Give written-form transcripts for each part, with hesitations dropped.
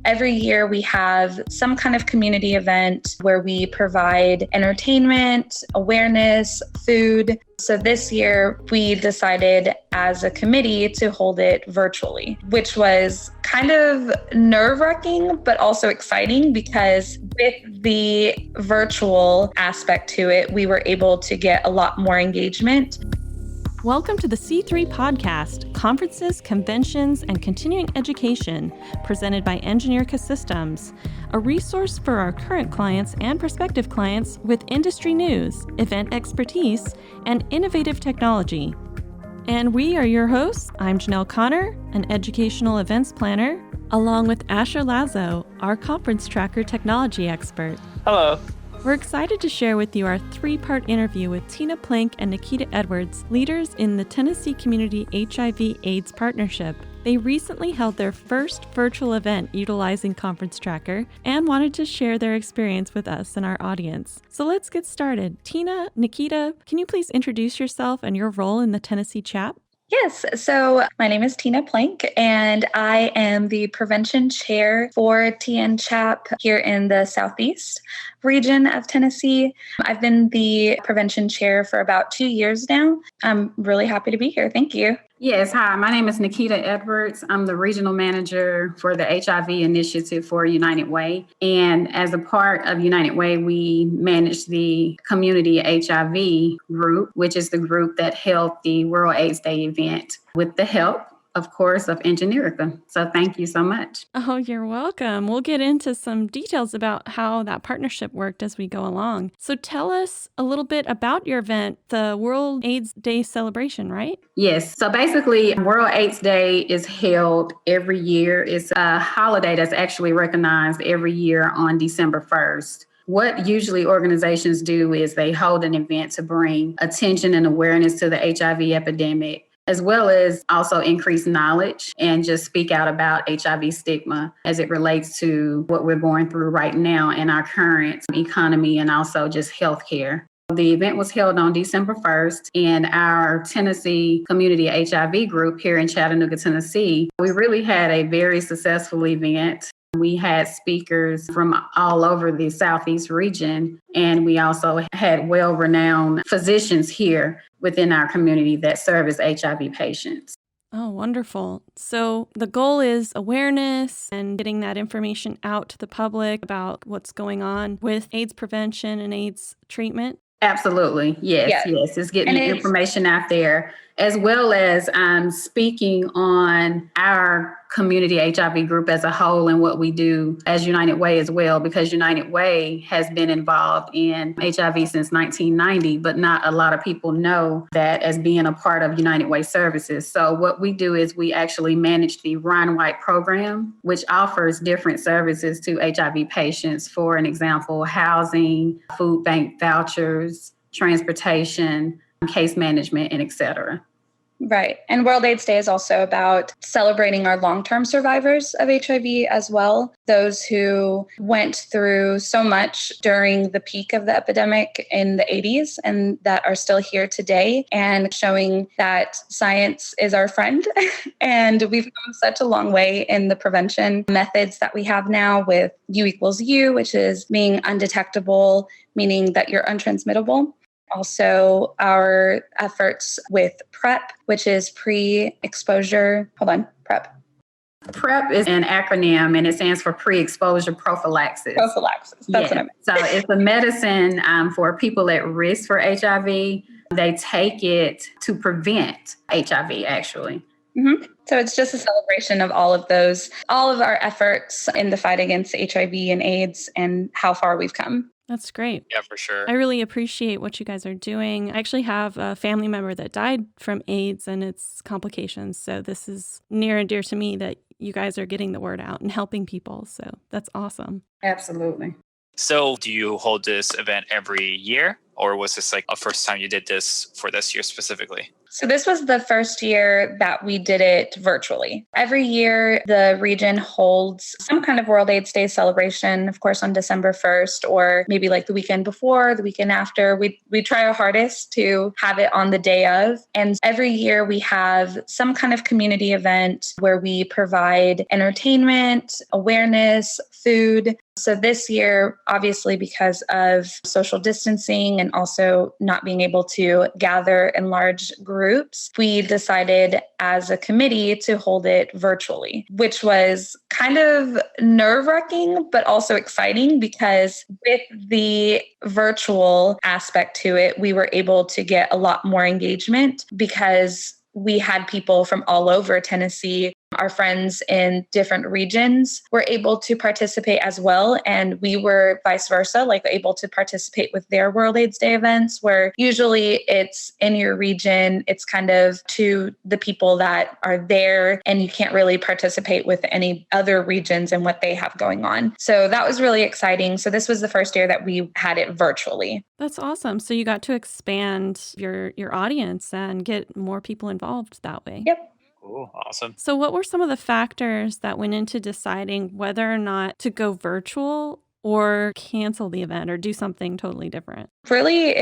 Every year we have some kind of community event where we provide entertainment, awareness, food. So this year we decided as a committee to hold it virtually, which was kind of nerve-wracking, but also exciting because with the virtual aspect to it, we were able to get a lot more engagement. Welcome to the C3 Podcast, Conferences, Conventions, and Continuing Education, presented by Engineerica Systems, a resource for our current clients and prospective clients with industry news, event expertise, and innovative technology. And we are your hosts. I'm Janelle Connor, an educational events planner, along with Asher Lazo, our conference tracker technology expert. Hello. We're excited to share with you our three-part interview with Tina Plank and Nikita Edwards, leaders in the Tennessee Community HIV-AIDS Partnership. They recently held their first virtual event utilizing Conference Tracker and wanted to share their experience with us and our audience. So let's get started. Tina, Nikita, can you please introduce yourself and your role in the Tennessee CHAP? Yes. So my name is Tina Plank, and I am the Prevention Chair for TNCHAP here in the Southeast region of Tennessee. I've been the Prevention Chair for about 2 years now. I'm really happy to be here. Thank you. Yes. Hi, my name is Nikita Edwards. I'm the Regional Manager for the HIV Initiative for United Way. And as a part of United Way, we manage the Community HIV group, which is the group that held the World AIDS Day event with the help, of course, of Engineerica. So thank you so much. Oh, you're welcome. We'll get into some details about how that partnership worked as we go along. So tell us a little bit about your event, the World AIDS Day celebration, right? Yes. So basically, World AIDS Day is held every year. It's a holiday that's actually recognized every year on December 1st. What usually organizations do is they hold an event to bring attention and awareness to the HIV epidemic, as well as also increase knowledge and just speak out about HIV stigma as it relates to what we're going through right now in our current economy and also just healthcare. The event was held on December 1st, and our Tennessee Community HIV group here in Chattanooga, Tennessee, we really had a very successful event. We had speakers from all over the Southeast region, and we also had well-renowned physicians here within our community that serve as HIV patients. Oh, wonderful. So the goal is awareness and getting that information out to the public about what's going on with AIDS prevention and AIDS treatment. Absolutely. Yes. It's getting the information out there, as well as speaking on our community HIV group as a whole and what we do as United Way as well, because United Way has been involved in HIV since 1990, but not a lot of people know that as being a part of United Way services. So what we do is we actually manage the Ryan White program, which offers different services to HIV patients. For an example, housing, food bank vouchers, transportation, case management, and et cetera. Right. And World AIDS Day is also about celebrating our long-term survivors of HIV as well, those who went through so much during the peak of the epidemic in the 80s and that are still here today, and showing that science is our friend. And we've come such a long way in the prevention methods that we have now with U=U, which is being undetectable, meaning that you're untransmittable. Also, our efforts with PrEP, which is pre-exposure. PrEP. PrEP is an acronym, and it stands for pre-exposure prophylaxis. Prophylaxis, that's what I meant. So it's a medicine for people at risk for HIV. They take it to prevent HIV, actually. Mm-hmm. So it's just a celebration of all of our efforts in the fight against HIV and AIDS and how far we've come. That's great. Yeah, for sure. I really appreciate what you guys are doing. I actually have a family member that died from AIDS and its complications. So this is near and dear to me that you guys are getting the word out and helping people. So that's awesome. Absolutely. So do you hold this event every year, or was this like a first time you did this for this year specifically? So this was the first year that we did it virtually. Every year, the region holds some kind of World AIDS Day celebration, of course, on December 1st, or maybe like the weekend before, the weekend after. We try our hardest to have it on the day of. And every year we have some kind of community event where we provide entertainment, awareness, food. So this year, obviously, because of social distancing and also not being able to gather in large groups, we decided as a committee to hold it virtually, which was kind of nerve-wracking, but also exciting because with the virtual aspect to it, we were able to get a lot more engagement because we had people from all over Tennessee. Our friends in different regions were able to participate as well. And we were vice versa, like able to participate with their World AIDS Day events, where usually it's in your region, it's kind of to the people that are there, and you can't really participate with any other regions and what they have going on. So that was really exciting. So this was the first year that we had it virtually. That's awesome. So you got to expand your audience and get more people involved that way. Yep. Cool. Awesome. So what were some of the factors that went into deciding whether or not to go virtual or cancel the event or do something totally different? Really,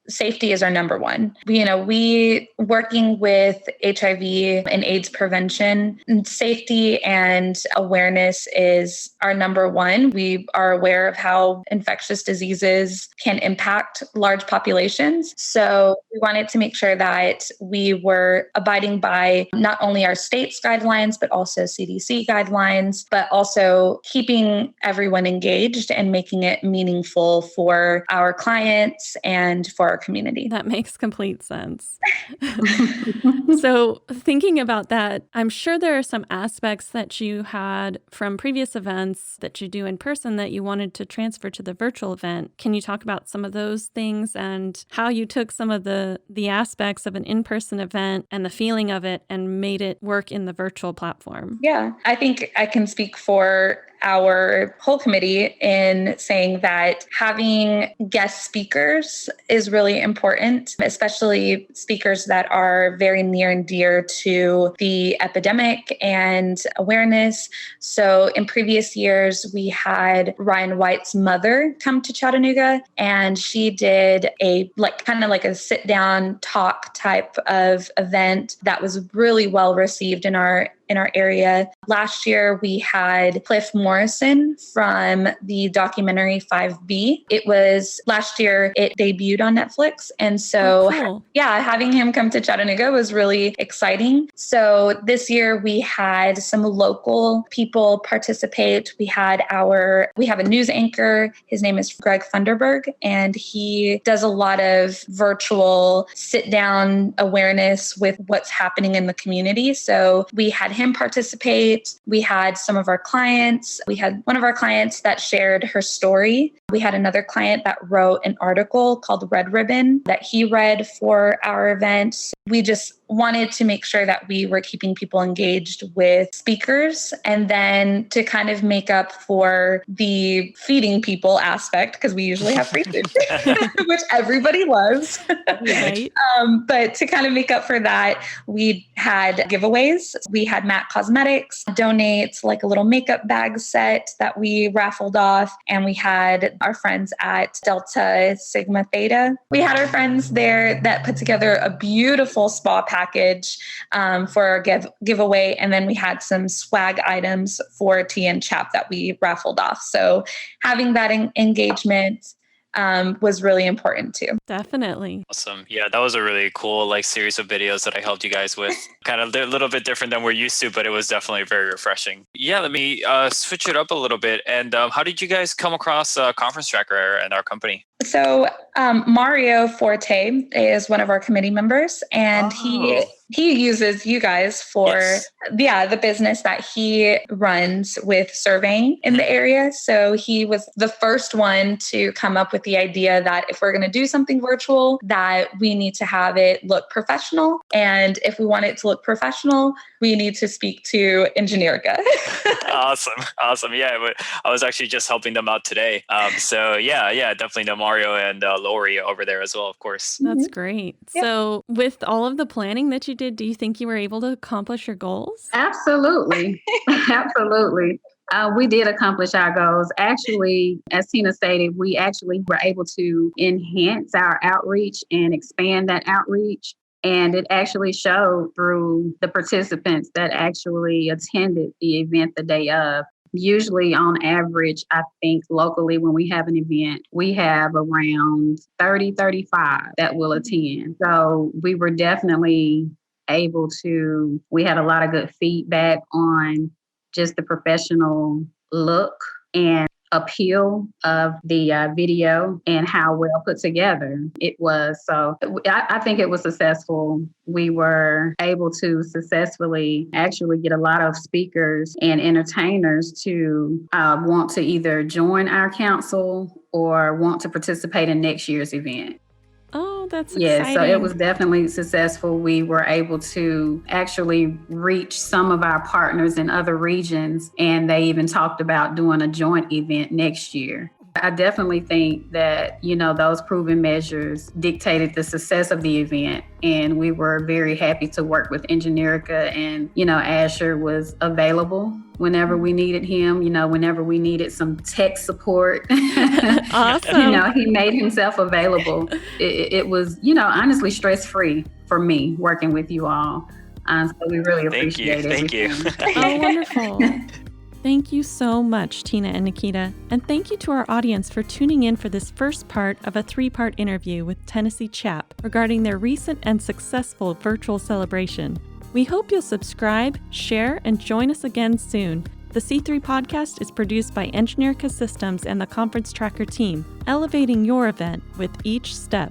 safety is our number one. We working with HIV and AIDS prevention, and safety and awareness is our number one. We are aware of how infectious diseases can impact large populations. So we wanted to make sure that we were abiding by not only our state's guidelines, but also CDC guidelines, but also keeping everyone engaged and making it meaningful for our clients and for our community. That makes complete sense. So thinking about that, I'm sure there are some aspects that you had from previous events that you do in person that you wanted to transfer to the virtual event. Can you talk about some of those things and how you took some of the aspects of an in-person event and the feeling of it and made it work in the virtual platform? Yeah, I think I can speak for our whole committee in saying that having guest speakers is really important, especially speakers that are very near and dear to the epidemic and awareness. So in previous years, we had Ryan White's mother come to Chattanooga, and she did a kind of like a sit down talk type of event that was really well received in our area. Last year, we had Cliff Morrison from the documentary 5B. Last year, it debuted on Netflix. And so, cool. Having him come to Chattanooga was really exciting. So this year, we had some local people participate. We have a news anchor. His name is Greg Thunderberg, and he does a lot of virtual sit-down awareness with what's happening in the community. So we had him participate. We had some of our clients. We had one of our clients that shared her story. We had another client that wrote an article called Red Ribbon that he read for our event. We just wanted to make sure that we were keeping people engaged with speakers, and then to kind of make up for the feeding people aspect, because we usually have free food, which everybody loves. Right. But to kind of make up for that, we had giveaways. We had MAC Cosmetics donate like a little makeup bag set that we raffled off, and we had our friends at Delta Sigma Theta. We had our friends there that put together a beautiful spa package for our giveaway. And then we had some swag items for TNCHAP that we raffled off. So having that engagement was really important too. Definitely. Awesome. Yeah, that was a really cool series of videos that I helped you guys with. Kind of a little bit different than we're used to, but it was definitely very refreshing. Yeah, let me switch it up a little bit. And how did you guys come across Conference Tracker and our company? So Mario Forte is one of our committee members, and he he uses you guys for the business that he runs with surveying in the area. So he was the first one to come up with the idea that if we're going to do something virtual, that we need to have it look professional. And if we want it to look professional, we need to speak to Engineerica. Awesome. Yeah, but I was actually just helping them out today. So definitely know Mario and Lori over there as well, of course. That's great. Yep. So with all of the planning that you did, do you think you were able to accomplish your goals? Absolutely. Absolutely. We did accomplish our goals. Actually, as Tina stated, we actually were able to enhance our outreach and expand that outreach. And it actually showed through the participants that actually attended the event the day of. Usually on average, I think locally when we have an event, we have around 30, 35 that will attend. So we were definitely we had a lot of good feedback on just the professional look and appeal of the video and how well put together it was. So I think it was successful. We were able to successfully actually get a lot of speakers and entertainers to want to either join our council or want to participate in next year's event. Oh, that's exciting. So it was definitely successful. We were able to actually reach some of our partners in other regions, and they even talked about doing a joint event next year. I definitely think that, those proven measures dictated the success of the event, and we were very happy to work with Engineerica, and, Asher was available whenever we needed him, whenever we needed some tech support. Awesome. He made himself available. It was, honestly stress-free for me working with you all. So we really appreciate it. Thank you. Oh, wonderful. Thank you so much, Tina and Nikita. And thank you to our audience for tuning in for this first part of a 3-part interview with Tennessee CHAP regarding their recent and successful virtual celebration. We hope you'll subscribe, share, and join us again soon. The C3 podcast is produced by Engineerica Systems and the Conference Tracker team, elevating your event with each step.